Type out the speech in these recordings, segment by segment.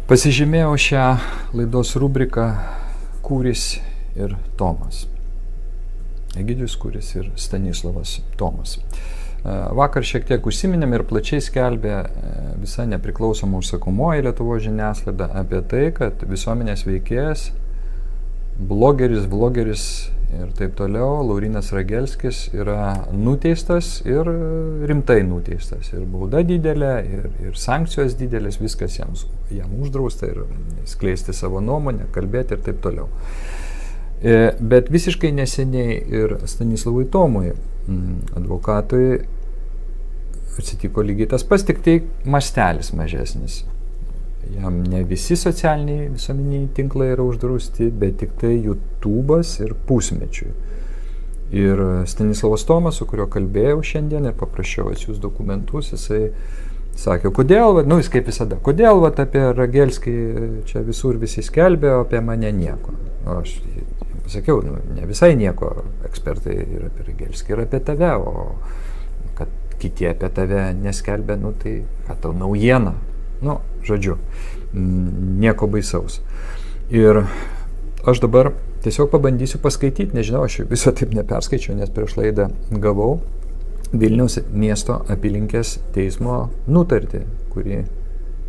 Pasižymėjau šią laidos rubriką Kūris ir Tomas. Egidijus Kūris ir Stanislovas Tomas. Vakar šiek tiek užsiminėm ir plačiai skelbė visa nepriklausoma užsakomoji Lietuvos žiniasklaida apie tai, kad visuomenės veikėjas, vlogeris ir taip toliau, Laurynas Ragelskis yra nuteistas ir rimtai nuteistas. Ir bauda didelė, ir sankcijos didelės, viskas jam uždrausta ir skleisti savo nuomonę, kalbėti ir taip toliau. Bet visiškai neseniai ir Stanislavui Tomui, advokatui, atsitiko lygiai tas pats, tik tai mastelis mažesnis. Jam ne visi socialiniai visuomeniniai tinklai yra uždrausti, bet tik tai YouTube'as ir pusmečiui. Ir Stanislavas Tomas, su kuriuo kalbėjau šiandien ir paprašiau atsiųs dokumentus, jisai sakė, kodėl, jis kaip visada, kodėl apie Ragelskį čia visur visi skelbė, o apie mane nieko. O aš pasakiau, ne visai nieko, ekspertai ir apie Ragelskį, ir apie tave, o kad kiti apie tave neskelbė, tai ką tau naujiena. Žodžiu, nieko baisaus. Ir aš dabar tiesiog pabandysiu paskaityti, nežinau, aš viso taip neperskaičiau, nes prieš laidą gavau Vilniaus miesto apylinkės teismo nutartį, kuri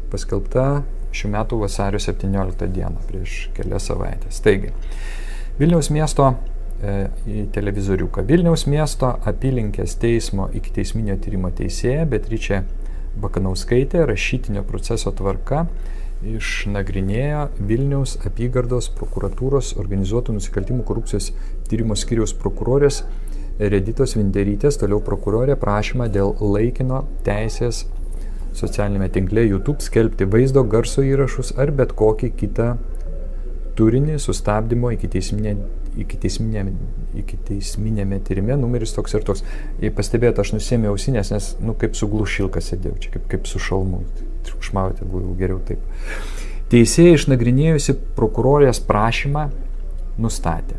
paskelbta šių metų vasario 17 dieną, prieš kelias savaitės. Taigi, Vilniaus miesto į televizoriuką. Vilniaus miesto apylinkės teismo ikiteisminio tyrimo teisėja Beatričė Bakanauskaitė rašytinio proceso tvarka išnagrinėjo Vilniaus apygardos prokuratūros organizuotų nusikaltimų korupcijos tyrimo skyriaus prokurorės Reditos Vinderytės, toliau prokurorė, prašymą dėl laikino teisės socialinėme tinkle YouTube skelbti vaizdo, garso įrašus ar bet kokį kitą turinį sustabdymo ikiteisminėme tyrime numeris toks ir toks. Jei pastebėjote, aš nusėmė ausinės, nes kaip su glušilka sėdėjau, čia kaip su šalmu. Triukšmauti buvo geriau taip. Teisėja išnagrinėjusi prokurorės prašymą nustatė.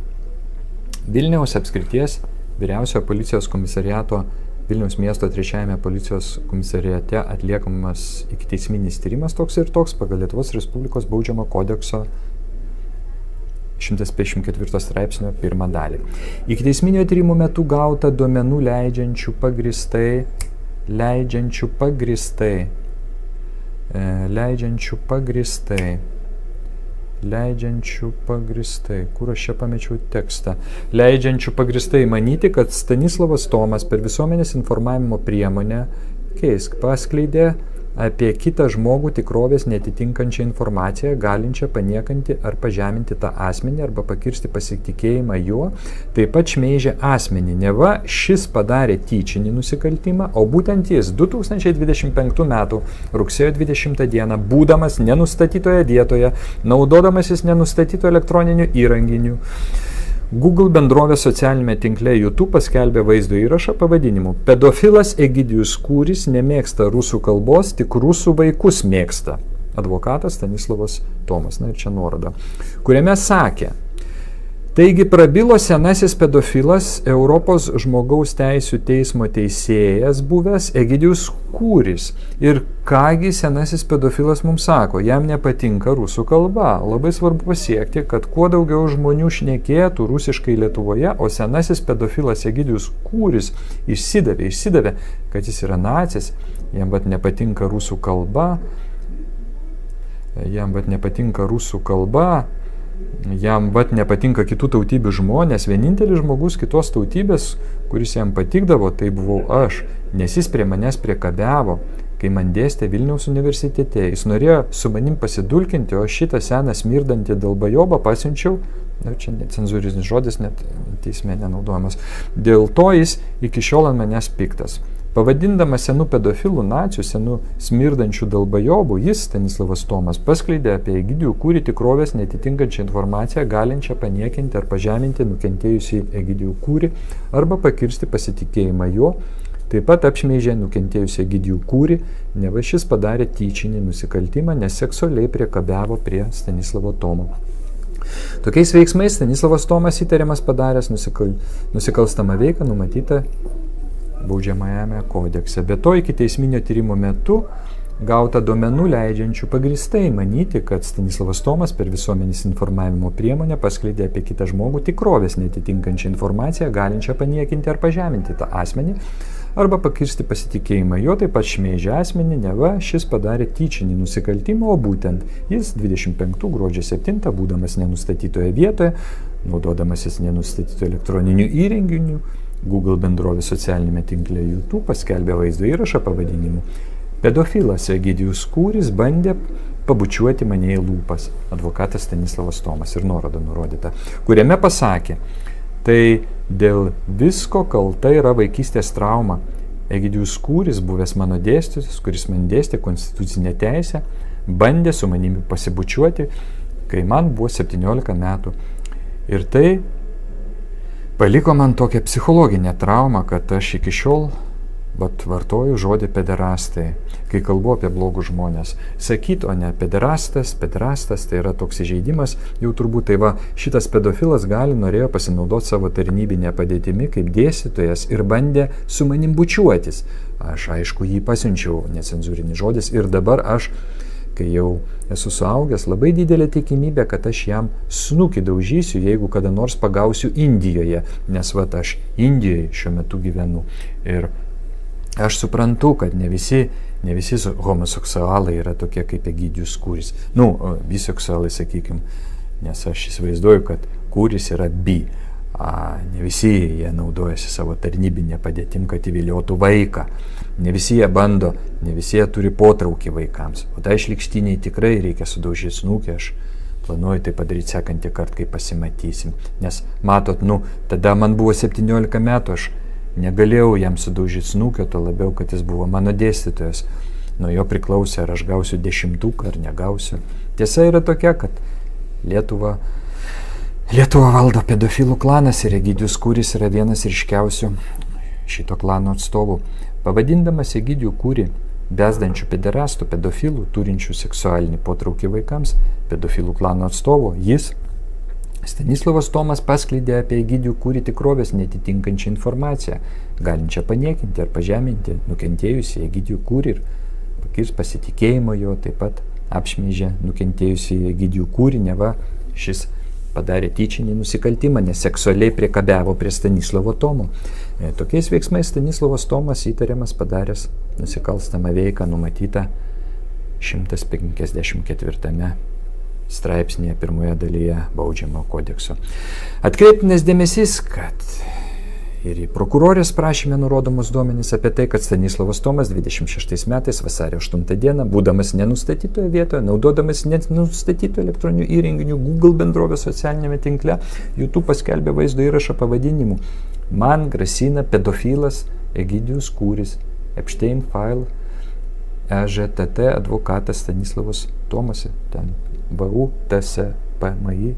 Vilniaus apskrities vyriausiojo policijos komisariato Vilniaus miesto 3 policijos komisariate atliekamas ikiteisminis tyrimas toks ir toks pagal Lietuvos Respublikos baudžiamo kodekso 154 straipsnio 1 dalį. Ikiteisminio tyrimo metu gauta duomenų leidžiančių pagristai, kur aš čia pamečiau tekstą, leidžiančių pagristai manyti, kad Stanislavas Tomas per visuomenės informavimo priemonę paskleidė apie kitą žmogų tikrovės netitinkančią informaciją, galinčią paniekinti ar pažeminti tą asmenį arba pakirsti pasitikėjimą juo, taip pat šmeižė asmenį. Neva šis padarė tyčinį nusikaltimą, o būtent jis 2025 m. rugsėjo 20 d. būdamas nenustatytoje vietoje, naudodamasis nenustatyto elektroniniu įrenginiu, Google bendrovės socialinėme tinkle YouTube paskelbė vaizdo įrašą pavadinimu Pedofilas Egidijus Kūris nemėgsta rusų kalbos, tik rusų vaikus mėgsta. Advokatas Stanislavas Tomas, ir čia nuoroda, kuriame sakė, taigi prabilo senasis pedofilas Europos žmogaus teisių teismo teisėjas buvęs Egidijus Kūris. Ir kągi senasis pedofilas mums sako, jam nepatinka rusų kalba. Labai svarbu pasiekti, kad kuo daugiau žmonių šnekėtų rusiškai Lietuvoje, o senasis pedofilas Egidijus Kūris išsidavė, kad jis yra nacis, jam nepatinka rusų kalba, jam nepatinka kitų tautybių žmonės, vienintelis žmogus kitos tautybės, kuris jam patikdavo, tai buvau aš, nes jis prie manęs priekabiavo, kai man dėstė Vilniaus universitete. Jis norėjo su manim pasidulkinti, o šitą seną smirdantį dalbajobą pasiunčiau, čia necenzūrinis žodis, net teisme nenaudojamas, dėl to jis iki šiol ant manęs piktas. Pavadindamas senų pedofilų nacių, senų smirdančių dalbajobų, jis, Stanislavas Tomas, paskleidė apie Egidijų Kūrį tikrovės netitinkančią informaciją, galinčią paniekinti ar pažeminti nukentėjusį Egidijų Kūrį arba pakirsti pasitikėjimą juo. Taip pat apšmeižė nukentėjusį Egidijų Kūrį, neva šis padarė tyčinį nusikaltimą, nes seksualiai priekabiavo prie Stanislavo Tomo. Tokiais veiksmais Stanislavas Tomas įtariamas padaręs nusikalstamą veiką numatytą baudžiamajame kodekse. Be to, ikiteisminio tyrimo metu gauta duomenų leidžiančių pagrįstai manyti, kad Stanislavas Tomas per visuomenės informavimo priemonę paskleidė apie kitą žmogų tikrovės netitinkančią informaciją, galinčią paniekinti ar pažeminti tą asmenį, arba pakirsti pasitikėjimą jo, taip pat šmeižė asmenį, neva šis padarė tyčinį nusikaltimą, o būtent jis 25 gruodžio 7, būdamas nenustatytoje vietoje, naudodamasis nenustatytų elektroninių įrenginių, Google bendrovės socialinėme tinkle YouTube paskelbė vaizdo įrašą pavadinimu "Pedofilas Egidijus Kūris bandė pabučiuoti mane į lūpas", advokatas Stanislavas Tomas, ir nuoroda nurodyta, kuriame pasakė: "Tai dėl visko kalta yra vaikystės trauma. Egidijus Kūris, buvęs mano dėstytojas, kuris man dėstė konstitucinę teisę, bandė su manimi pasibučiuoti, kai man buvo 17 metų. Ir tai paliko man tokią psichologinę traumą, kad aš iki šiol vartoju žodį pederastai, kai kalbu apie blogus žmonės. Sakyt, o ne pederastas, tai yra toks įžeidimas, jau turbūt tai va, šitas pedofilas norėjo pasinaudoti savo tarnybinę padėtimi kaip dėstytojas ir bandė su manim bučiuotis. Aš aišku jį pasiunčiau, necenzūrinis žodis, ir dabar aš, kai jau esu suaugęs, labai didelė tikimybė, kad aš jam snukį daužysiu, jeigu kada nors pagausiu Indijoje, nes va, aš Indijoje šiuo metu gyvenu. Ir aš suprantu, kad ne visi homoseksualai yra tokie kaip Egidijus Kūris. Biseksualai, sakykim, nes aš įsivaizduoju, kad Kūris yra bi. Ne visi jie naudojasi savo tarnybinę padėtim, kad įviliotų vaiką. Ne visi jie bando, ne visi jie turi potraukį vaikams. O tai šlikštiniai tikrai reikia sudaužyti snukį, aš planuoju tai padaryti sekantį kartą, kai pasimatysim. Nes matot, tada man buvo 17 metų, aš negalėjau jam sudaužyti snukio, to labiau, kad jis buvo mano dėstytojas. Nuo jo priklausė, ar aš gausiu 10 ar negausiu. Tiesa yra tokia, kad Lietuva valdo pedofilų klanas ir Egidijus Kūris yra vienas ryškiausių šito klano atstovų. Pavadindamas Egidijų Kūrį bezdančių pederastų, pedofilų, turinčių seksualinį potraukį vaikams, pedofilų klano atstovo, jis, Stanislavas Tomas, paskleidė apie Egidijų Kūrį tikrovės netitinkančią informaciją, galinčią paniekinti ar pažeminti nukentėjusį Egidijų Kūrį ir pakirs pasitikėjimo jo, taip pat apšmeižė nukentėjusį Egidijų Kūrį, neva šis padarė tyčinį nusikaltimą, nes seksualiai priekabiavo prie Stanislavo Tomo. Tokiais veiksmais Stanislavas Tomas įtariamas padaręs nusikalstamą veiką numatytą 154 straipsnėje pirmoje dalyje Baudžiamo kodekso. Atkreiptinas dėmesys, kad ir į prokurorės prašyme nurodomus duomenys apie tai, kad Stanislavas Tomas 26 metais vasario 8 dieną, būdamas nenustatytoje vietoje, naudodamas nenustatytų elektroninių įrenginių Google bendrovės socialinėme tinkle, YouTube paskelbė vaizdo įrašą pavadinimu "Man grasina pedofilas Egidijus Kūris, Epstein File, EŽTT advokatas Stanislavas Tomas", ten VU, TS, PMI,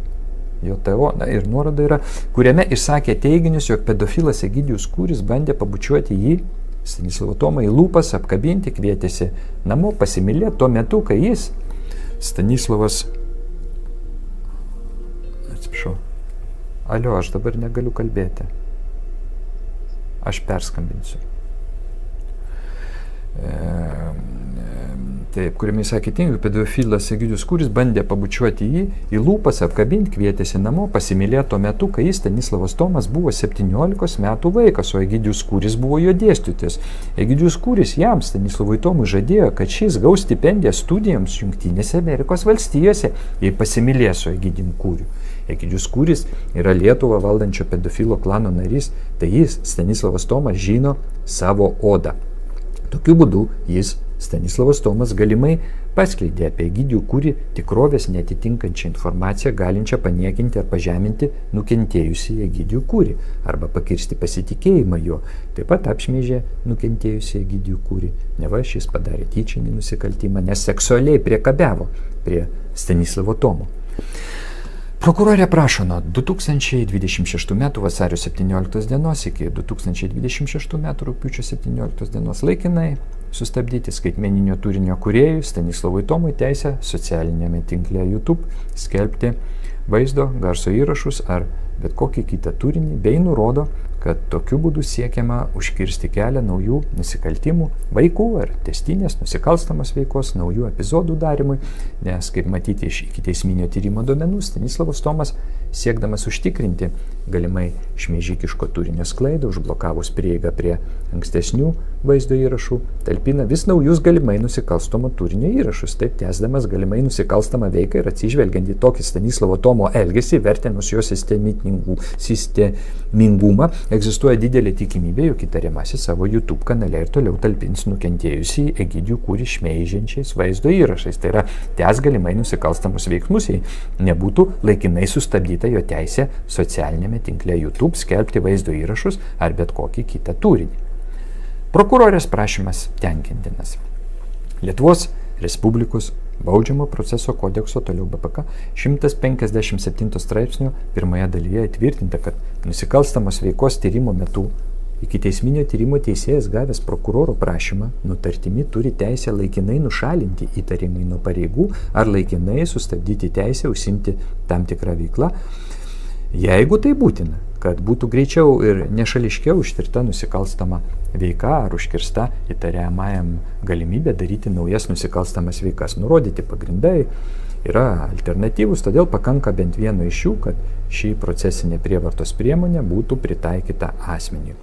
JTO, ir nuoroda yra, kuriame išsakė teiginius, jog pedofilas Egidijus Kūris bandė pabučiuoti jį, Stanislavą Tomą, į lūpas, apkabinti, kvietėsi namo pasimylėti tuo metu, kai jis, Stanislavas, atsiprašau, alio, aš dabar negaliu kalbėti, aš perskambinsiu. Taip, kuriame jis sakė teiginį, pedofilas Egidijus Kūris bandė pabučiuoti jį, į lūpas, apkabinti, kvietėsi namo, pasimylėti tuo metu, kai jis, Stanislavas Tomas, buvo 17 metų vaikas, o Egidijus Kūris buvo jo dėstytojas. Egidijus Kūris jam, Stanislavui Tomui, žadėjo, kad šis gaus stipendiją studijoms Jungtinėse Amerikos valstijose, jei pasimylės su Egidijum Kūriu. Egidijus Kūris yra Lietuvą valdančio pedofilo klano narys, tai jis, Stanislavas Tomas, žino savo odą. Tokiu būdu jis, Stanislavas Tomas, galimai paskleidė apie Egidijų Kūrį tikrovės netitinkančią informaciją, galinčią paniekinti ar pažeminti nukentėjusį Egidijų Kūrį arba pakirsti pasitikėjimą jo. Taip pat apšmeižė nukentėjusį Egidijų Kūrį, neva šis padarė tyčinį nusikaltimą, nes seksualiai priekabiavo prie Stanislavo Tomo. Prokurorė prašo nuo 2026 m. vasario 17 dienos iki 2026 m. rugpjūčio 17 dienos laikinai sustabdyti skaitmeninio turinio kūrėjui Stanislavui Tomui teisę socialinėme tinkle YouTube skelbti vaizdo, garso įrašus ar bet kokį kitą turinį, bei nurodo, kad tokiu būdu siekiama užkirsti kelią naujų nusikaltimų, vaikų ar tęstinės nusikalstamos veikos, naujų epizodų darimui, nes, kaip matyti iš ikiteisminio tyrimo duomenų, Stanislavas Tomas, siekdamas užtikrinti galimai šmeižikiško turinio sklaidą, užblokavus prieigą prie ankstesnių vaizdo įrašų, talpina vis naujus galimai nusikalstamo turinio įrašus, taip tęsdamas galimai nusikalstamą veiką ir atsižvelgiant į tokį Stanislavo Tomo elgesį, vertinus jo sistemingumą, egzistuoja didelė tikimybė, jog įtariamasis savo YouTube kanale ir toliau talpins nukentėjusį Egidijų Kūrį šmeižiančiais vaizdo įrašais. Tai yra, tęs galimai nusikalstamus veiksmus, jei nebūtų laikinai sustabdyta jo teisė socialinėme tinkle YouTube skelbti vaizdo įrašus ar bet kokį kitą turinį. Prokurorės prašymas tenkintinas. Lietuvos Respublikos Baudžiamo proceso kodekso, toliau BPK, 157 straipsnio pirmoje dalyje įtvirtinta, kad nusikalstamos veikos tyrimo metu ikiteisminio tyrimo teisėjas gavęs prokuroro prašymą nutartimi turi teisę laikinai nušalinti įtarimai nuo pareigų ar laikinai sustabdyti teisę užsiimti tam tikrą veiklą, jeigu tai būtina, kad būtų greičiau ir nešališkiau ištirta nusikalstama veika ar užkirsta įtariamajam galimybė daryti naujas nusikalstamas veikas. Nurodyti pagrindai yra alternatyvus, todėl pakanka bent vieno iš jų, kad ši procesinė prievartos priemonė būtų pritaikyta asmeniui.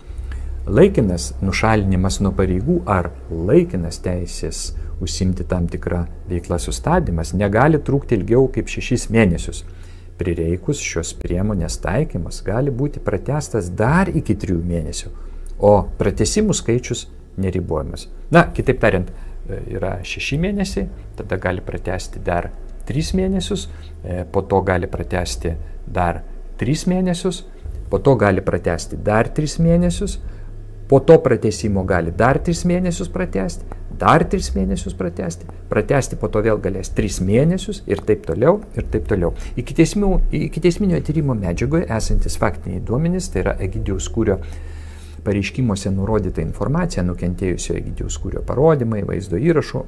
Laikinas nušalinimas nuo pareigų ar laikinas teisės užsiimti tam tikrą veiklą sustabdymas negali trukti ilgiau kaip 6 mėnesius. Prireikus šios priemonės taikymas gali būti pratęstas dar iki 3 mėnesių, o pratęsimų skaičius neribojamas. Na, kitaip tariant, yra 6 mėnesiai, tada gali pratęsti dar 3 mėnesius, po to gali pratęsti dar 3 mėnesius, po to gali pratęsti dar 3 mėnesius, po to pratęsimo gali dar 3 mėnesius pratęsti, dar 3 mėnesius pratęsti, po to vėl galės 3 mėnesius ir taip toliau, ir taip toliau. Ikiteisminio tyrimo medžiagoje esantis faktiniai duomenys, tai yra Egidijaus Kūrio pareiškimuose nurodyta informacija, nukentėjusio Egidijaus Kūrio parodymai, vaizdo įrašų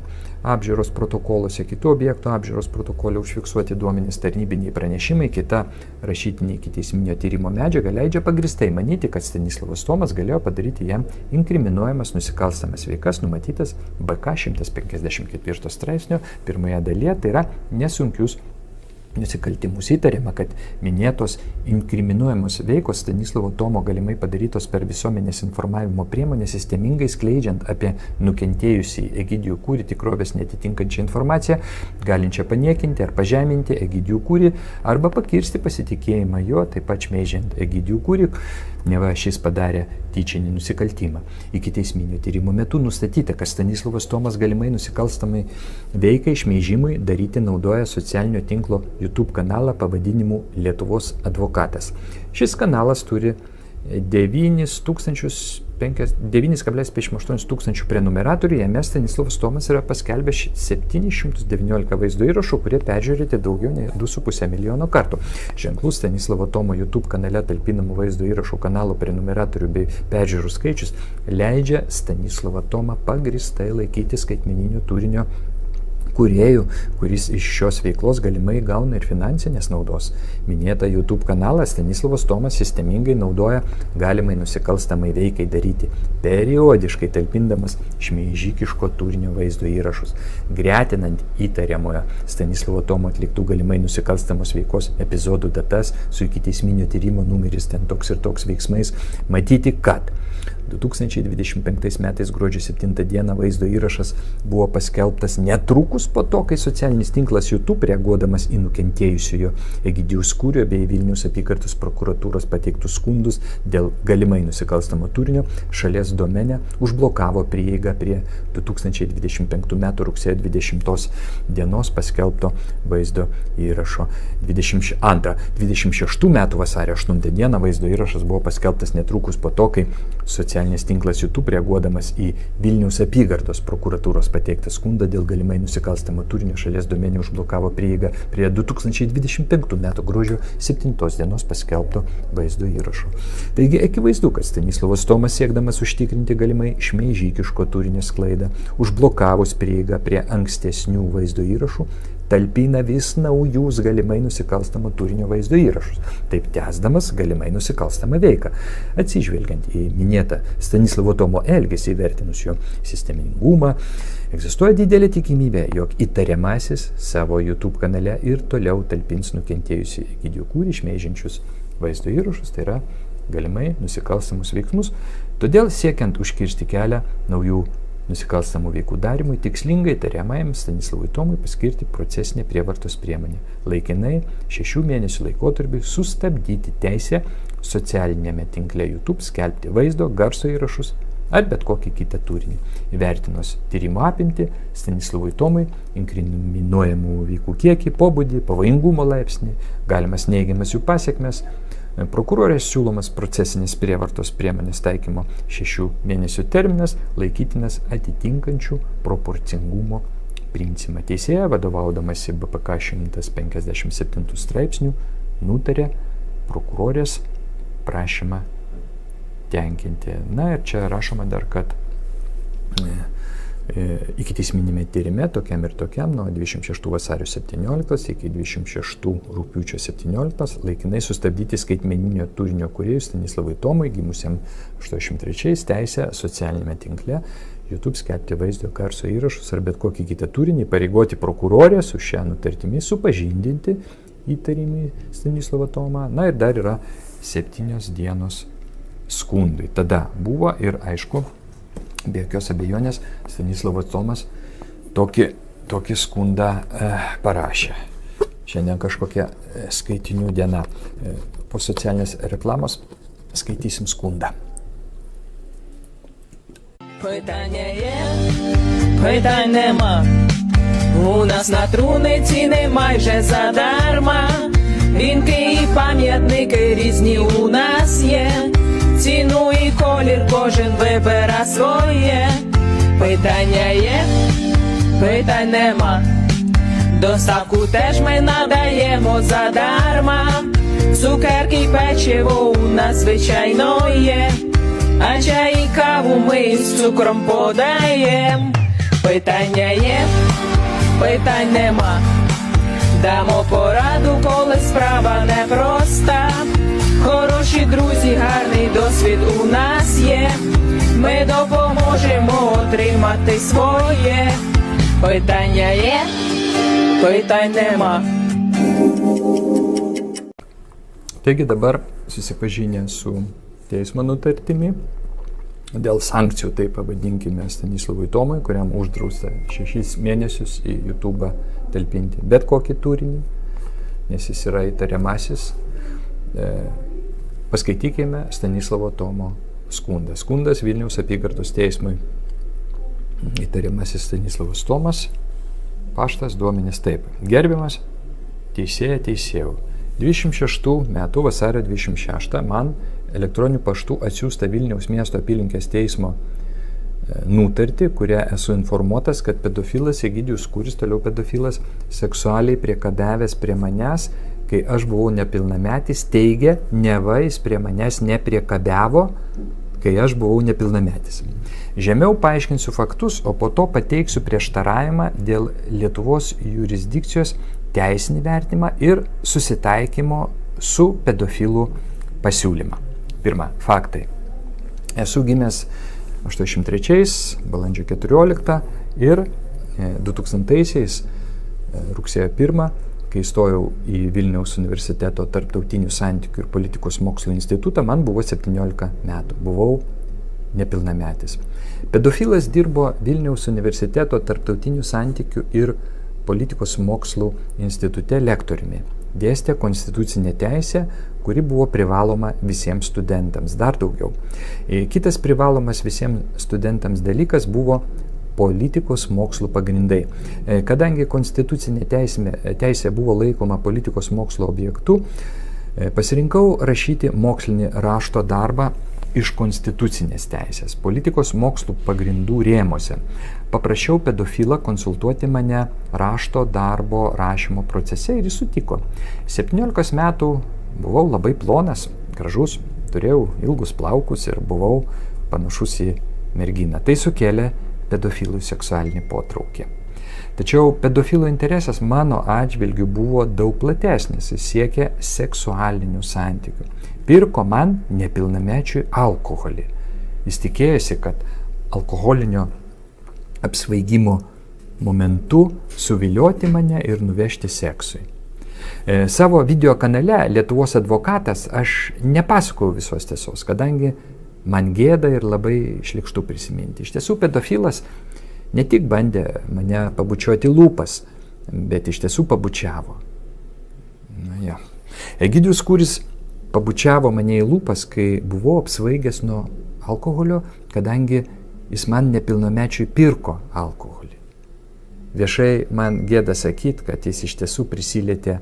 apžiūros protokoluose, kitų objektų apžiūros protokole užfiksuoti duomenys, tarnybiniai pranešimai, kita rašytinė ikiteisminio tyrimo medžiaga leidžia pagristai manyti, kad Stanislavas Tomas galėjo padaryti jam inkriminuojamas nusikalstamas veikas numatytas BK 154 straipsnio pirmoje dalyje, tai yra nesunkius nusikaltimus. Įtariama, kad minėtos inkriminuojamos veikos Stanislavo Tomo galimai padarytos per visuomenės informavimo priemonę, sistemingai skleidžiant apie nukentėjusį Egidijų Kūrį tikrovės netitinkančią informaciją, galinčią paniekinti ar pažeminti Egidijų Kūrį arba pakirsti pasitikėjimą jo, taip pat šmeižiant Egidijų Kūrį, neva šis padarė tyčinį nusikaltimą. Ikiteisminio tyrimo metu nustatyta, kad Stanislavas Tomas galimai nusikalstamai veikai šmeižimui daryti naudoja socialinio tinklo YouTube kanalą pavadinimu Lietuvos advokatas. Šis kanalas turi 9,58 tūkstančių prenumeratorių, jame Stanislavas Tomas yra paskelbęs 719 vaizdo įrašų, kurie peržiūrėti daugiau nei 2,5 milijono kartų. Ženklus Stanislavo Tomo YouTube kanale talpinamų vaizdo įrašų kanalo prenumeratorių bei peržiūrų skaičius leidžia Stanislavą Tomą pagristai laikyti skaitmeninio turinio kūrėjų, kuris iš šios veiklos galimai gauna ir finansinės naudos. Minėta YouTube kanalą Stanislavas Tomas sistemingai naudoja galimai nusikalstamai veikai daryti, periodiškai talpindamas šmeižikiško turinio vaizdo įrašus, gretinant įtariamojo Stanislavo Tomo atliktų galimai nusikalstamos veikos epizodų datas su ikiteisminio tyrimo numeris ten toks ir toks veiksmais, matyti, kad 2025 metais gruodžio 7 dieną vaizdo įrašas buvo paskelbtas netrukus po to, kai socialinis tinklas YouTube, reaguodamas į nukentėjusiojo Egidijaus Kūrio bei Vilniaus apygardos prokuratūros pateiktus skundus dėl galimai nusikalstamo turinio, šalies domene užblokavo prieigą prie 2025 metų rugsėjo 20 dienos paskelbto vaizdo įrašo. 26 metų vasario 8 dieną vaizdo įrašas buvo paskelbtas netrukus po to, kai socialinis tinklas YouTube, reaguodamas į Vilniaus apygardos prokuratūros pateiktą skundą dėl galimai nusikalstamo turinio, šalies domenė užblokavo prieigą prie 2025 metų gruodžio 7 dienos paskelbto vaizdo įrašo. Taigi akivaizdu, kad Stanislavas Tomas, siekdamas užtikrinti galimai šmeižikiško turinio sklaidą, užblokavus prieigą prie ankstesnių vaizdo įrašų, talpina vis naujus galimai nusikalstamo turinio vaizdo įrašus, taip tęsdamas galimai nusikalstamą veiką. Atsižvelgiant į minėtą Stanislovo Tomo elgesį, įvertinus jo sisteminingumą, egzistuoja didelė tikimybė, jog įtariamasis savo YouTube kanale ir toliau talpins nukentėjusį Egidijų Kūrį šmeižiančius vaizdo įrašus, tai yra galimai nusikalstamus veiksmus. Todėl siekiant užkirsti kelią naujų nusikalstamų veikų darymui, tikslingai įtariamajam Stanislovui Tomui paskirti procesinę prievartos priemonę. Laikinai 6 mėnesių laikotarpiui sustabdyti teisę socialinėme tinkle YouTube skelbti vaizdo, garso įrašus ar bet kokį kitą turinį. Įvertinus tyrimo apimtį, Stanislovui Tomui inkriminuojamų veikų kiekį, pobūdį, pavojingumo laipsnį, galimas neigiamas jų pasiekmes, prokurorės siūlomas procesinės prievartos priemonės taikymo 6 mėnesių terminas laikytinas atitinkančių proporcingumo principą. Teisėja, vadovaudamasi BPK 157 straipsnių, nutarė prokurorės prašymą tenkinti. Na ir čia rašoma dar, kad ikiteisminėme tyrime tokiam ir tokiam nuo 26 vasario 17 iki 26 rugpjūčio 17 laikinai sustabdyti skaitmeninio turinio kūrėjui Stanislovui Tomui, gimusiam 83 teisę socialinėme tinkle YouTube skelbti vaizdo, garso įrašus ar bet kokį kitą turinį, pareigoti prokurorę su šią nutartimi supažindinti įtarimį Stanislovą Tomą. Na ir dar yra 7 dienos skundui. Tada buvo ir aišku, be jokios abejonės, Stanislovas Tomas tokį skundą parašė. Šiandien kažkokia skaitinių diena. Po socialinės reklamos skaitysim skundą. Питання є, питань нема. У нас на Труниці не майже задарма. Вінки і пам'ятники різні у нас є. Ціну і колір кожен вибира своє. Питання є, питань нема. Доставку теж ми надаємо задарма. Цукерки й печиво у нас звичайно є. А чай і каву ми з цукром подаєм. Питання є, питань нема. Дамо пораду, коли справа непроста. Хороші друзі, гарний досвід у нас є. Ми допоможемо отримати своє. Питання є, питань нема. Taigi dabar susipažinę su teismo nutartimi dėl sankcijų, taip pavadinkime, Stanislovui Tomui, kuriam uždrausta 6 mėnesius į YouTube talpinti bet kokį turinį, nes jis yra įtariamasis. Paskaitykime Stanislovo Tomo skundą. Skundas Vilniaus apygardos teismui. Įtariamasis Stanislovas Tomas, paštas, duomenys taip. Gerbiamas teisėjau, 26 metų vasario 26 man elektroniniu paštu atsiųsta Vilniaus miesto apylinkės teismo nutartį, kuria esu informuotas, kad pedofilas Egidijus Kūris, toliau pedofilas, seksualiai priekabiavęs prie manęs, kai aš buvau nepilnametis, teigia, neva jis prie manęs nepriekabiavo, kai aš buvau nepilnametis. Žemiau paaiškinsiu faktus, o po to pateiksiu prieštaravimą dėl Lietuvos jurisdikcijos teisinį vertimą ir susitaikymo su pedofilų pasiūlymą. Pirma, faktai. Esu gimęs 83 balandžio 14 ir 2000-aisiais rugsėjo 1, kai įstojau į Vilniaus universiteto tarptautinių santykių ir politikos mokslo institutą, man buvo 17 metų. Buvau nepilnametis. Pedofilas dirbo Vilniaus universiteto tarptautinių santykių ir politikos mokslų institute lektoriumi. Dėstė konstitucinę teisę, kuri buvo privaloma visiems studentams. Dar daugiau. Kitas privalomas visiems studentams dalykas buvo politikos mokslų pagrindai. Kadangi konstitucinė teisė buvo laikoma politikos mokslo objektu, pasirinkau rašyti mokslinį rašto darbą iš konstitucinės teisės, politikos mokslų pagrindų rėmose. Paprašiau pedofilą konsultuoti mane rašto darbo rašymo procese ir jis sutiko. 17 metų buvau labai plonas, gražus, turėjau ilgus plaukus ir buvau panašus į merginą. Tai sukėlė pedofilų seksualinį potraukį. Tačiau pedofilo interesas mano atžvilgiu buvo daug platesnis, jis siekė seksualinių santykių. Pirko man nepilnamečiui alkoholį. Jis tikėjosi, kad alkoholinio apsvaigimo momentu suvilioti mane ir nuvežti seksui. Savo video kanale Lietuvos advokatas aš nepasakau visos tiesos, kadangi man gėda ir labai šlykštu prisiminti. Iš tiesų, pedofilas ne tik bandė mane pabučiuoti lūpas, bet iš tiesų pabučiavo. Egidijus Kūris pabučiavo mane į lūpas, kai buvau apsvaigęs nuo alkoholio, kadangi jis man nepilnamečiui pirko alkoholį. Viešai man gėda sakyti, kad jis iš tiesų prisilietė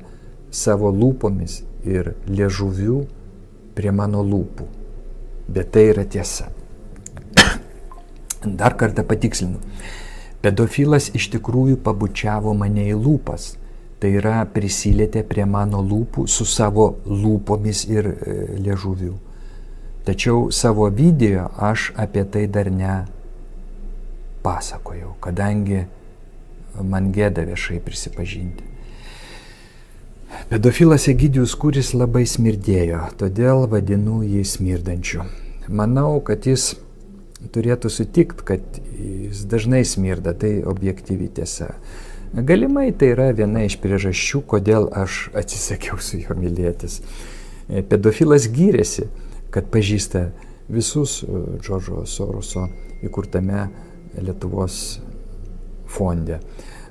savo lūpomis ir liežuvių prie mano lūpų. Bet tai yra tiesa. Dar kartą patikslinu. Pedofilas iš tikrųjų pabučiavo mane į lūpas. Tai yra prisilietė prie mano lūpų su savo lūpomis ir liežuvių. Tačiau savo video aš apie tai dar ne pasakojau, kadangi man gėda viešai prisipažinti. Pedofilas Egidijus Kūris labai smirdėjo, todėl vadinu jį smirdančiu. Manau, kad jis turėtų sutikti, kad jis dažnai smirda, tai objektyvi tiesa. Galimai tai yra viena iš priežasčių, kodėl aš atsisakiau su juo mylėtis. Pedofilas gyrėsi, kad pažįsta visus Džordžo Soroso įkurtame Lietuvos fonde.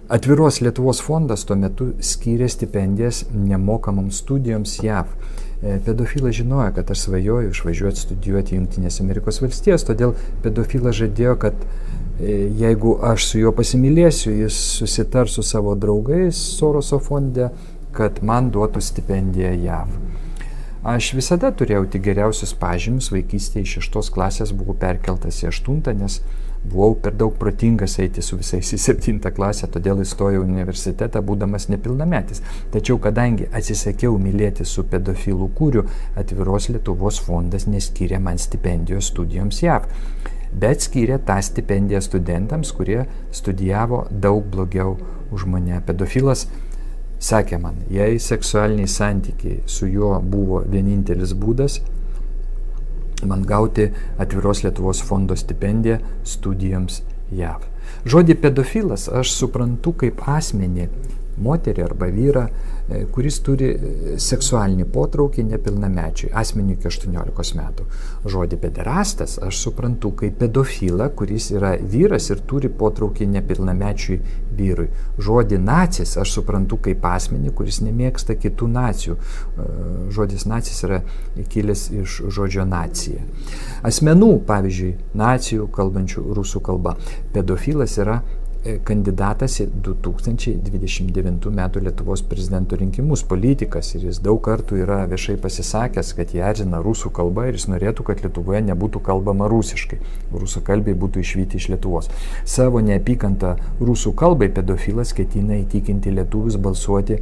Atviros Lietuvos fondas tuo metu skyrė stipendijas nemokamoms studijoms JAV. Pedofilas žinojo, kad aš svajoju išvažiuoti studijuoti į Jungtinės Amerikos valstijas, todėl pedofilas žadėjo, kad jeigu aš su juo pasimylėsiu, jis susitars su savo draugais Soroso fonde, kad man duotų stipendiją JAV. Aš visada turėjau tik geriausius pažymius, vaikystėje iš 6 klasės buvau perkeltas į 8, nes buvau per daug protingas eiti su visais į 7 klasę, todėl įstojau į universitetą, būdamas nepilnametis. Tačiau kadangi atsisakiau mylėti su pedofilu Kūriu, Atviros Lietuvos fondas neskyrė man stipendijos studijoms JAV, bet skyrė tą stipendiją studentams, kurie studijavo daug blogiau už mane. Pedofilas sakė man, jei seksualiniai santykiai su juo buvo vienintelis būdas man gauti Atviros Lietuvos fondo stipendiją studijoms JAV. Žodį pedofilas aš suprantu kaip asmenį, moterį arba vyrą, kuris turi seksualinį potraukį nepilnamečiui, asmeniui iki 18 metų. Žodį pederastas aš suprantu kaip pedofilą, kuris yra vyras ir turi potraukį nepilnamečiui vyrui. Žodį nacis aš suprantu kaip asmenį, kuris nemėgsta kitų nacijų. Žodis nacis yra kilęs iš žodžio nacija. Asmenų, pavyzdžiui, nacijų kalbančių rusų kalba. Pedofilas yra kandidatas į 2029 metų Lietuvos prezidento rinkimus, politikas, ir jis daug kartų yra viešai pasisakęs, kad jį erzina rusų kalba ir jis norėtų, kad Lietuvoje nebūtų kalbama rusiškai. Rusakalbiai būtų išvyti iš Lietuvos. Savo neapykantą rusų kalbai pedofilas ketina įtikinti lietuvius balsuoti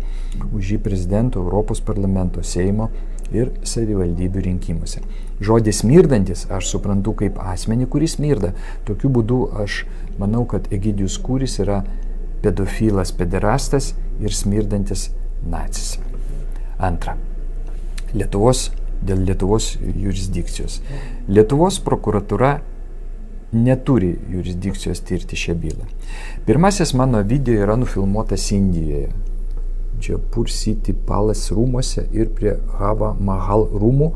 už jį prezidento, Europos parlamento, Seimo ir savivaldybių rinkimuose. Žodis smirdantis aš suprantu kaip asmenį, kuris smirda. Tokiu būdu aš manau, kad Egidijus Kūris yra pedofilas, pederastas ir smirdantis nacis. Antra. Dėl Lietuvos jurisdikcijos. Lietuvos prokuratūra neturi jurisdikcijos tirti šią bylą. Pirmasis mano video yra nufilmuotas Indijoje, Jaipur City Palace rūmuose ir prie Hava Mahal rūmų,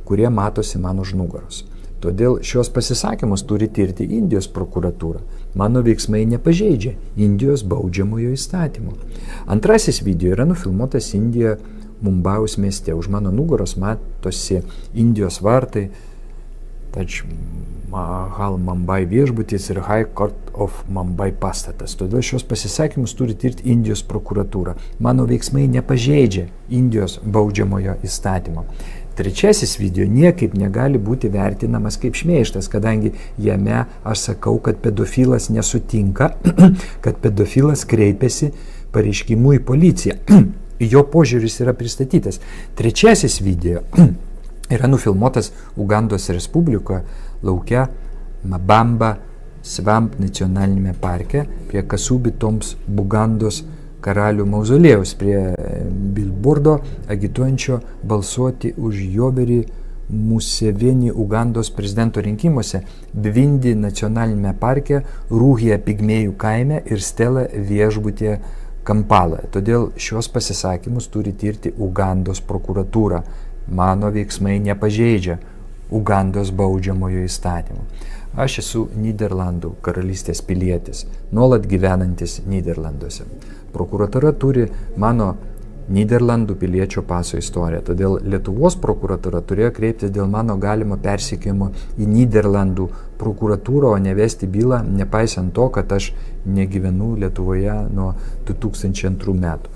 kurie matosi man už nugaros. Todėl šios pasisakymus turi tirti Indijos prokuratūra. Mano veiksmai nepažeidžia Indijos baudžiamojo įstatymo. Antrasis video yra nufilmuotas Indijoje Mumbajaus mieste. Už mano nugaros matosi Indijos vartai, Taj Mahal Mumbai viešbutis ir High Court of Mumbai pastatas. Todėl šios pasisakymus turi tirti Indijos prokuratūra. Mano veiksmai nepažeidžia Indijos baudžiamojo įstatymo. Trečiasis video niekaip negali būti vertinamas kaip šmeižtas, kadangi jame aš sakau, kad pedofilas nesutinka, kad pedofilas kreipiasi pareiškimu į policiją. Jo požiūris yra pristatytas. Trečiasis video yra nufilmuotas Ugandos Respublikoje, lauke Mabamba Svamp nacionalinėme parke prie Kasubi Toms Bugandos karalių mauzolėjaus prie bilbordo agituojančio balsuoti už Yoweri Museveni Ugandos prezidento rinkimuose, Bvindi nacionalinėme parke, Rūhija Pigmėjų kaime ir Stela viešbutyje Kampaloje. Todėl šios pasisakymus turi tirti Ugandos prokuratūra. Mano veiksmai nepažeidžia Ugandos baudžiamojo įstatymų. Aš esu Nyderlandų karalystės pilietis, nuolat gyvenantis Nyderlanduose. Prokuratūra turi mano Nyderlandų piliečio paso istoriją, todėl Lietuvos prokuratūra turėjo kreiptis dėl mano galimo persekiojimo į Nyderlandų prokuratūrą, o ne vesti bylą, nepaisant to, kad aš negyvenu Lietuvoje nuo 2002 metų.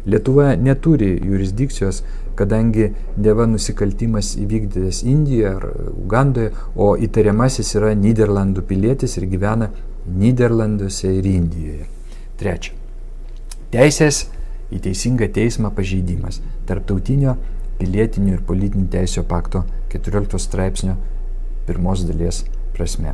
Lietuva neturi jurisdikcijos, kadangi neva nusikaltimas įvykdytas Indijoje ar Ugandoje, o įtariamasis yra Nyderlandų pilietis ir gyvena Nyderlanduose ir Indijoje. 3. Teisės į teisingą teismą pažeidimas. Tarptautinio pilietinių ir politinių teisių pakto 14 straipsnio 1 dalies prasme.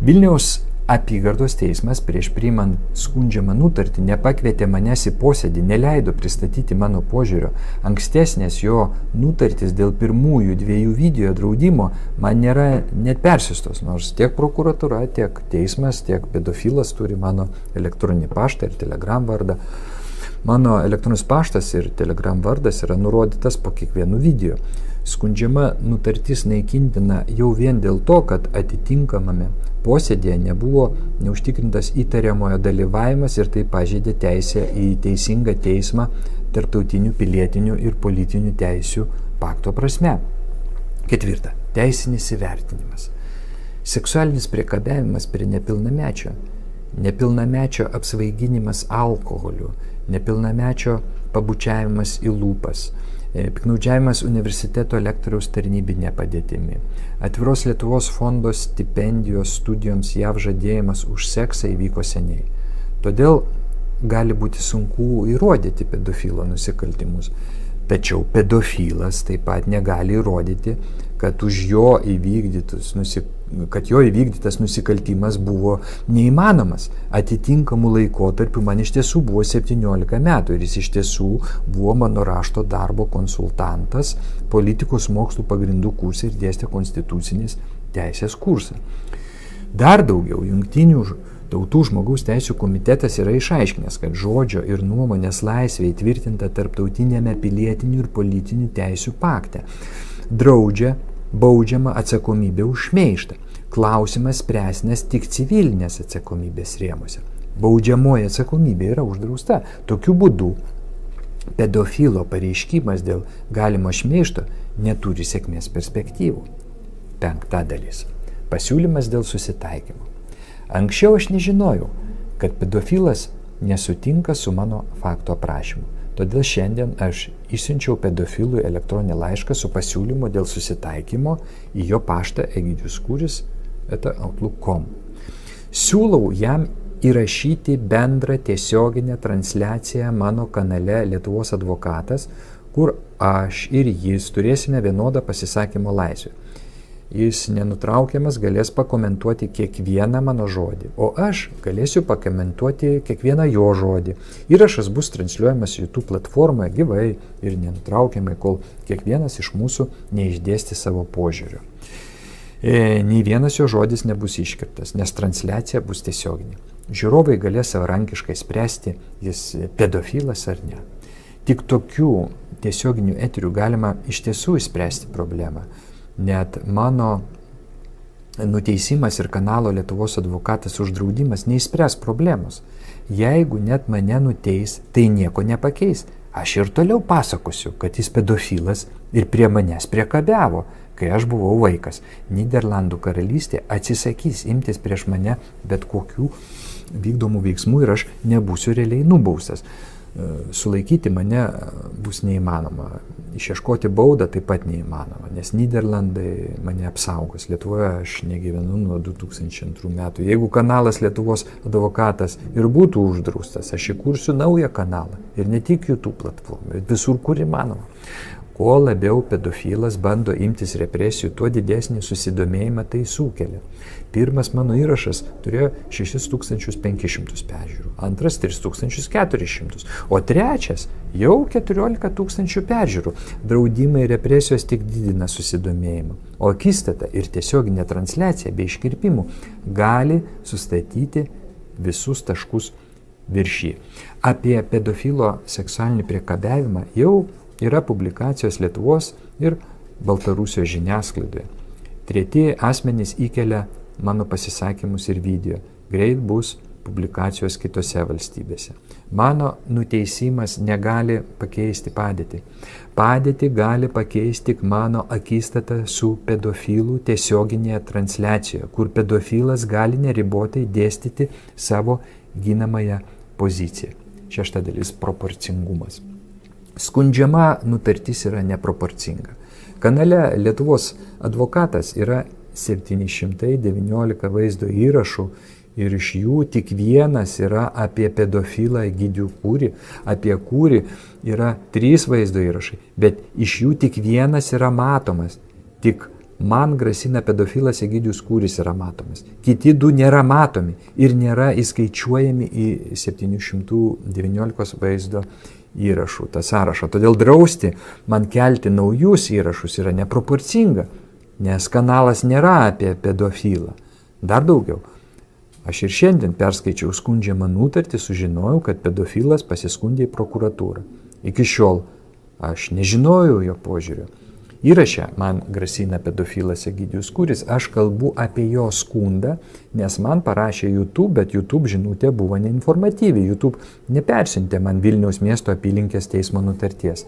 Vilniaus apygardos teismas prieš priimant skundžiamą nutartį nepakvietė manęs į posėdį, neleido pristatyti mano požiūrio. Ankstesnės jo nutartys dėl pirmųjų 2 video draudimo man nėra net persiustos, nors tiek prokuratūra, tiek teismas, tiek pedofilas turi mano elektroninį paštą ir Telegram vardą. Mano elektroninis paštas ir Telegram vardas yra nurodytas po kiekvienu video. Skundžiama nutartis naikintina jau vien dėl to, kad atitinkamame posėdėje nebuvo neužtikrintas įtariamojo dalyvavimas ir tai pažeidė teisę į teisingą teismą tarptautinių pilietinių ir politinių teisių pakto prasme. 4. Teisinis įvertinimas. Seksualinis priekabiavimas prie nepilnamečio. Nepilnamečio apsvaiginimas alkoholiu. Nepilnamečio pabučiavimas į lūpas. Piknaudžiavimas universiteto lektoriaus tarnybinė padėtimi. Atviros Lietuvos fondo stipendijos studijoms JAV žadėjimas už seksą įvyko seniai. Todėl gali būti sunku įrodyti pedofilo nusikaltimus. Tačiau pedofilas taip pat negali įrodyti, kad jo įvykdytas nusikaltimas buvo neįmanomas. Atitinkamų laikotarpių man iš tiesų buvo 17 metų ir jis iš tiesų buvo mano rašto darbo konsultantas politikos mokslų pagrindų kurse ir dėstė konstitucinės teisės kursą. Dar daugiau, Jungtinių Tautų žmogaus teisių komitetas yra išaiškinęs, kad žodžio ir nuomonės laisvė įtvirtinta tarptautinėme pilietinių ir politinių teisių pakte. Draudžia baudžiama atsakomybė už šmeižtą. Klausimas spręsnas tik civilinės atsakomybės rėmuose. Baudžiamoji atsakomybė yra uždrausta. Tokiu būdu pedofilo pareiškimas dėl galimo šmeižto neturi sėkmės perspektyvų. 5 dalis. Pasiūlymas dėl susitaikymo. Anksčiau aš nežinojau, kad pedofilas nesutinka su mano fakto aprašymu. Todėl šiandien aš išsiunčiau pedofilui elektroninį laišką su pasiūlymu dėl susitaikymo į jo paštą egidijuskuris@outlook.com. Siūlau jam įrašyti bendrą tiesioginę transliaciją mano kanale Lietuvos advokatas, kur aš ir jis turėsime vienodą pasisakymo laisvę. Jis nenutraukiamas galės pakomentuoti kiekvieną mano žodį, o aš galėsiu pakomentuoti kiekvieną jo žodį. Įrašas bus transliuojamas YouTube platformoje gyvai ir nenutraukiamai, kol kiekvienas iš mūsų neišdėsti savo požiūrio. Nei vienas jo žodis nebus iškirtas, nes transliacija bus tiesioginė. Žiūrovai galės savarankiškai spręsti, jis pedofilas ar ne. Tik tokių tiesioginių eterių galima iš tiesų išspręsti problemą. Net mano nuteisimas ir kanalo Lietuvos advokatas uždraudimas neišspręs problemos. Jeigu net mane nuteis, tai nieko nepakeis. Aš ir toliau pasakosiu, kad jis pedofilas ir prie manęs priekabiavo, kai aš buvau vaikas. Nyderlandų karalystė atsisakys imtis prieš mane bet kokių vykdomų veiksmų ir aš nebūsiu realiai nubaustas. Sulaikyti mane bus neįmanoma. Išieškoti baudą taip pat neįmanoma, nes Nyderlandai mane apsaugos. Lietuvoje aš negyvenu nuo 2002 metų. Jeigu kanalas Lietuvos advokatas ir būtų uždraustas, aš įkursiu naują kanalą. Ir ne tik YouTube platformą, bet visur, kur įmanoma. Kuo labiau pedofilas bando imtis represijų, tuo didesnį susidomėjimą tai sukelia. Pirmas mano įrašas turėjo 6500 peržiūrų, antras 3400, o trečias jau 14 000 peržiūrų. Draudimai ir represijos tik didina susidomėjimą, o akistata ir tiesioginė transliacija bei iškirpimų gali sustatyti visus taškus virš jį. Apie pedofilo seksualinį priekabiavimą jau yra publikacijos Lietuvos ir Baltarusijos žiniasklaidoje. Treti asmenys įkelia mano pasisakymus ir video. Greit bus publikacijos kitose valstybėse. Mano nuteisimas negali pakeisti padėtį. Padėtį gali pakeisti tik mano akistata su pedofilu tiesioginėje transliacijoje, kur pedofilas gali neribotai dėstyti savo ginamąją poziciją. Šešta dalis – proporcingumas. Skundžiama nutartis yra neproporcinga. Kanale Lietuvos advokatas yra 719 vaizdo įrašų ir iš jų tik vienas yra apie pedofilą Egidijų Kūrį, apie Kūrį yra 3 vaizdo įrašai, bet iš jų tik vienas yra matomas. Tik man grasina pedofilas Egidijus Kūris yra matomas. Kiti 2 nėra matomi ir nėra įskaičiuojami į 719 vaizdo įrašų tą sąrašą. Todėl drausti man kelti naujus įrašus yra neproporcinga, nes kanalas nėra apie pedofilą. Dar daugiau. Aš ir šiandien perskaičiau skundžiamą nutartį, sužinojau, kad pedofilas pasiskundė į prokuratūrą. Iki šiol aš nežinojau jo požiūrio. Įraše man grasina pedofilas Egidijus Kūris, aš kalbu apie jo skundą, nes man parašė YouTube, bet YouTube žinutė buvo neinformatyvi. YouTube nepersiuntė man Vilniaus miesto apylinkės teismo nutarties.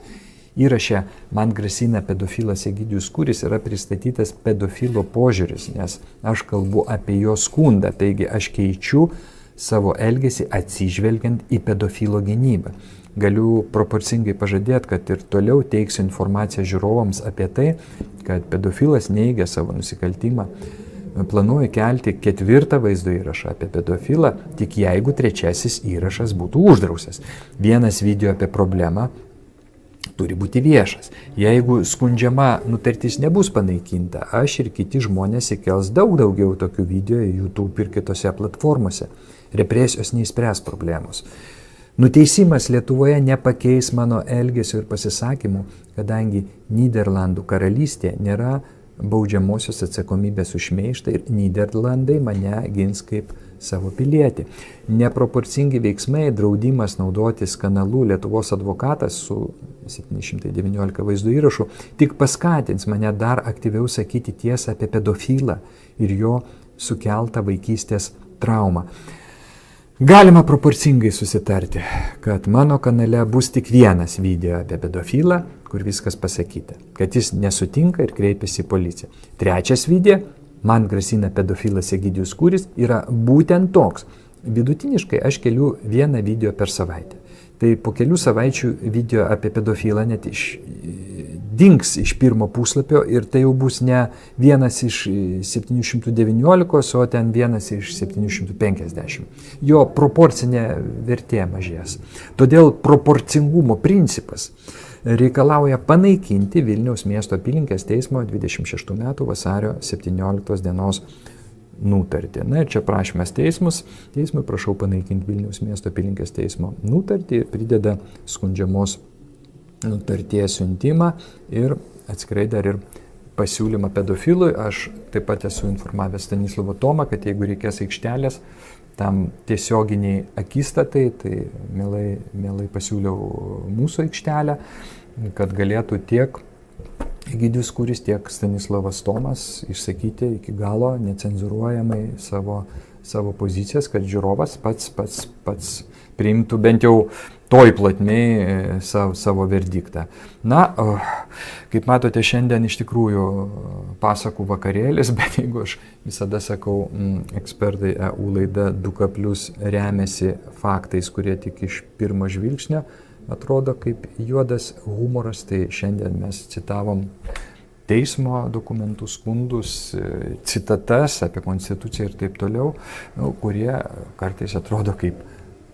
Įraše man grasina pedofilas Egidijus Kūris yra pristatytas pedofilo požiūris, nes aš kalbu apie jo skundą, taigi aš keičiu savo elgesį atsižvelgiant į pedofilo gynybą. Galiu proporcingai pažadėti, kad ir toliau teiksiu informaciją žiūrovams apie tai, kad pedofilas neigia savo nusikaltimą. Planuoju kelti 4 vaizdo įrašą apie pedofilą, tik jeigu 3 įrašas būtų uždraustas. Vienas video apie problemą turi būti viešas. Jeigu skundžiama nutartis nebus panaikinta, aš ir kiti žmonės įkels daugiau tokių video į YouTube ir kitose platformose. Represijos neįspręs problemos. Nuteisimas Lietuvoje nepakeis mano elgesio ir pasisakymų, kadangi Nyderlandų karalystė nėra baudžiamosios atsakomybės už šmeižtą ir Nyderlandai mane gins kaip savo pilietį. Neproporcingi veiksmai, draudimas naudotis kanalu Lietuvos advokatas su 719 vaizdo įrašų tik paskatins mane dar aktyviau sakyti tiesą apie pedofilą ir jo sukeltą vaikystės traumą. Galima proporcingai susitarti, kad mano kanale bus tik vienas video apie pedofilą, kur viskas pasakyta, kad jis nesutinka ir kreipiasi į policiją. 3 video, man grasina pedofilas Egidijus Kūris, yra būtent toks. Vidutiniškai aš keliu 1 video per savaitę. Tai po kelių savaičių video apie pedofilą net dings iš pirmo puslapio ir tai jau bus ne 1 iš 719, o ten 1 iš 750. Jo proporcinė vertė mažės. Todėl proporcingumo principas reikalauja panaikinti Vilniaus miesto apylinkės teismo 26 metų vasario 17 dienos nutartį. Na ir čia prašymas teismui prašau panaikinti Vilniaus miesto apylinkės teismo nutartį ir prideda skundžiamos nutarties siuntimą ir atskirai dar ir pasiūlymą pedofilui. Aš taip pat esu informavęs Stanislavą Tomą, kad jeigu reikės aikštelės tam tiesioginiai akistatai, tai mielai pasiūliau mūsų aikštelę, kad galėtų tiek Egidijus Kūris, tiek Stanislavas Tomas išsakyti iki galo necenzuruojamai savo pozicijas, kad žiūrovas pats priimtų bent jau toj plotmėj savo verdiktą. Na, kaip matote, šiandien iš tikrųjų pasakų vakarėlis, bet jeigu aš visada sakau, ekspertai EU laida 2K+ remiasi faktais, kurie tik iš pirmo žvilgsnio atrodo kaip juodas humoras, tai šiandien mes citavom teismo dokumentų, skundus, citatas apie konstituciją ir taip toliau, kurie kartais atrodo kaip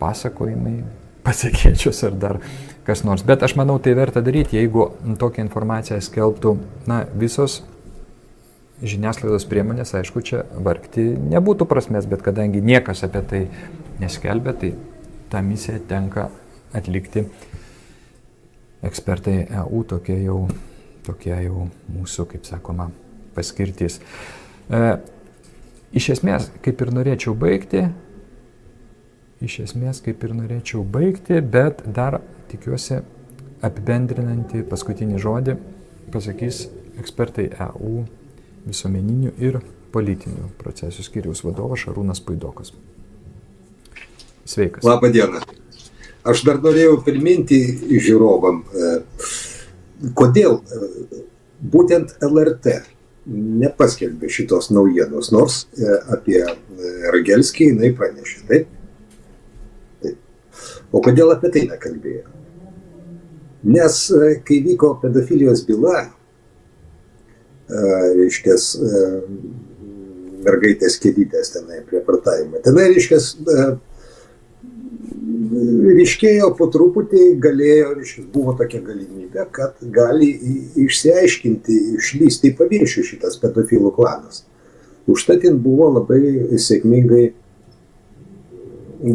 pasakojimai, pasakėčios ar dar kas nors. Bet aš manau, tai verta daryti, jeigu tokią informaciją skelbtų visos žiniasklaidos priemonės, aišku, čia vargti nebūtų prasmės, bet kadangi niekas apie tai neskelbia, tai tą misiją tenka atlikti ekspertai EU, tokie jau mūsų, kaip sakoma, paskirtis. Iš esmės, kaip ir norėčiau baigti, bet dar tikiuosi apibendrinantį paskutinį žodį pasakys ekspertai EU visuomeninių ir politinių procesų skyriaus vadovas Šarūnas Puidokas. Sveikas. Labą dieną. Aš dar norėjau priminti žiūrovam, kodėl būtent LRT nepaskelbė šitos naujienos, nors apie Ragelskį jinai pranešė, taip? O kodėl apie tai nekalbėjo? Nes kai vyko pedofilijos byla, reiškias, mergaitės kėdytės tenai prievartavimą, tenai, reiškias, ryškėjo po truputį, buvo tokia galimybė, kad gali išsiaiškinti, išlysti į paviršių šitas pedofilų klanas. Užtat jin buvo labai sėkmingai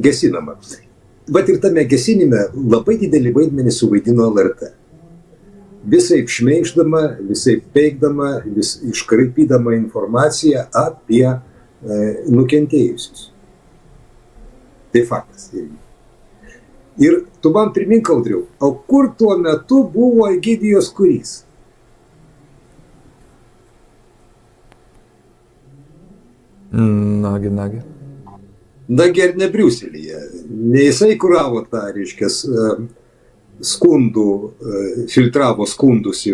gesinama. Vat ir tame gesinime labai didelį vaidmenį suvaidino LRT. Visai šmeiždama, visai peikdama, iškraipydama informaciją apie nukentėjusius. Tai faktas. Ir tu man primink, Audriau, o kur tuo metu buvo Egidijus Kurys? Nagi. Nagi ir ne Briuselyje. Ne jisai kuravo tą, reiškias, skundų, filtravo skundus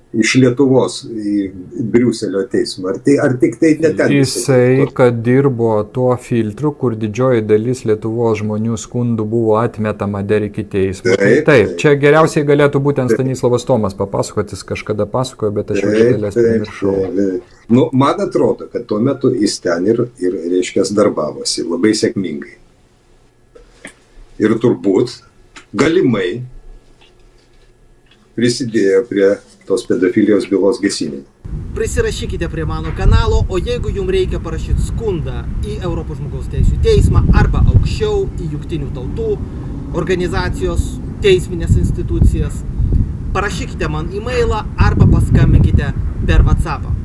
iš Lietuvos į Briuselio teismą. Ar tik tai ne ten? Jisai, kad dirbo tuo filtru, kur didžioji dalis Lietuvos žmonių skundų buvo atmetama dar iki teismo. Taip, čia geriausiai galėtų būtent Stanislavas Tomas papasakoti, jis kažkada pasakojo, bet aš jau didelės primiršau. Man atrodo, kad tuo metu jis ten ir reiškias, darbavosi labai sėkmingai. Ir turbūt galimai prisidėjo prie tos pedofilijos bylos gesinimo. Prisirašykite prie mano kanalo, o jeigu jums reikia parašyti skundą į Europos žmogaus teisių teismą arba aukščiau į Jungtinių tautų organizacijos, teisminės institucijas, parašykite man e-mailą arba paskambinkite per WhatsAppą.